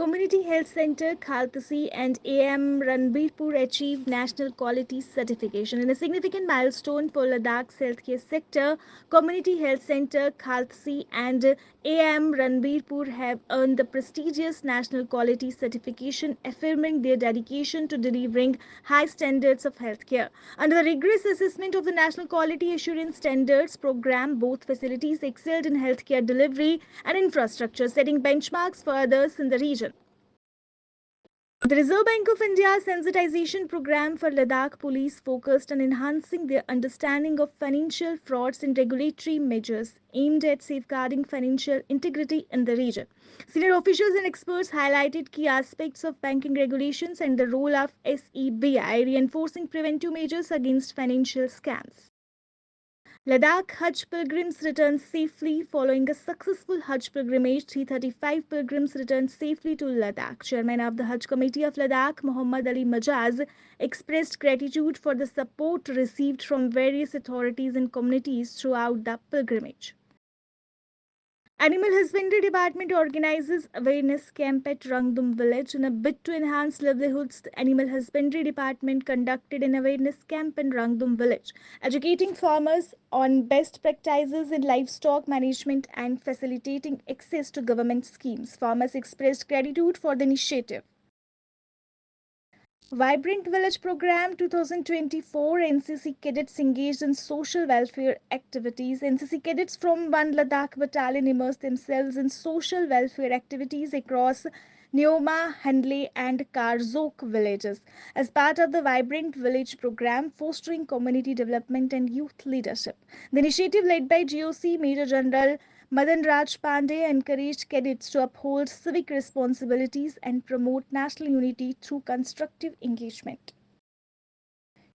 Community Health Center Khaltasi and AM Ranbirpur achieved national quality certification. In a significant milestone for Ladakh's healthcare sector, Community Health Center Khaltasi and AM Ranbirpur have earned the prestigious national quality certification, affirming their dedication to delivering high standards of healthcare. Under the rigorous assessment of the National Quality Assurance Standards Program, both facilities excelled in healthcare delivery and infrastructure, setting benchmarks for others in the region. The Reserve Bank of India's sensitization program for Ladakh police focused on enhancing their understanding of financial frauds and regulatory measures aimed at safeguarding financial integrity in the region. Senior officials and experts highlighted key aspects of banking regulations and the role of SEBI, reinforcing preventive measures against financial scams. Ladakh Hajj pilgrims returned safely following a successful Hajj pilgrimage. 335 pilgrims returned safely to Ladakh. Chairman of the Hajj Committee of Ladakh, Muhammad Ali Majaz, expressed gratitude for the support received from various authorities and communities throughout the pilgrimage. Animal Husbandry Department organizes awareness camp at Rangdum village. In a bid to enhance livelihoods, the Animal Husbandry Department conducted an awareness camp in Rangdum village, educating farmers on best practices in livestock management and facilitating access to government schemes. Farmers expressed gratitude for the initiative. Vibrant Village Program 2024, NCC cadets engaged in social welfare activities. NCC cadets from One Ladakh Battalion immersed themselves in social welfare activities across Neoma, Handle and Karzok villages as part of the Vibrant Village Program fostering community development and youth leadership. The initiative led by GOC Major General Madan Raj Pandey encouraged cadets to uphold civic responsibilities and promote national unity through constructive engagement.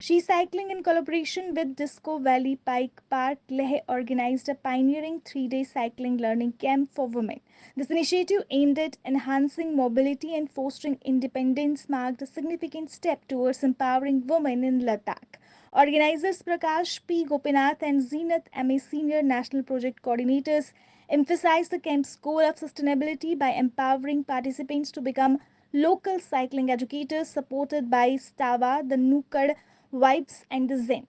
She Cycling, in collaboration with Disco Valley Pike Park, Leh, organized a pioneering 3-day cycling learning camp for women. This initiative, aimed at enhancing mobility and fostering independence, marked a significant step towards empowering women in Ladakh. Organizers Prakash P. Gopinath and Zenith MA Senior National Project Coordinators emphasized the camp's goal of sustainability by empowering participants to become local cycling educators, supported by Stava, the Nukad Vibes and the Zen.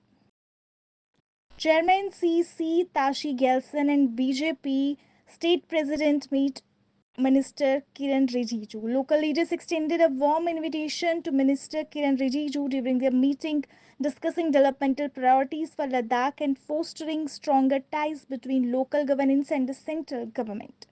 Chairman C.C. Tashi Gelson and BJP State President meet Minister Kiran Rijiju. Local leaders extended a warm invitation to Minister Kiran Rijiju during their meeting, discussing developmental priorities for Ladakh and fostering stronger ties between local governance and the central government.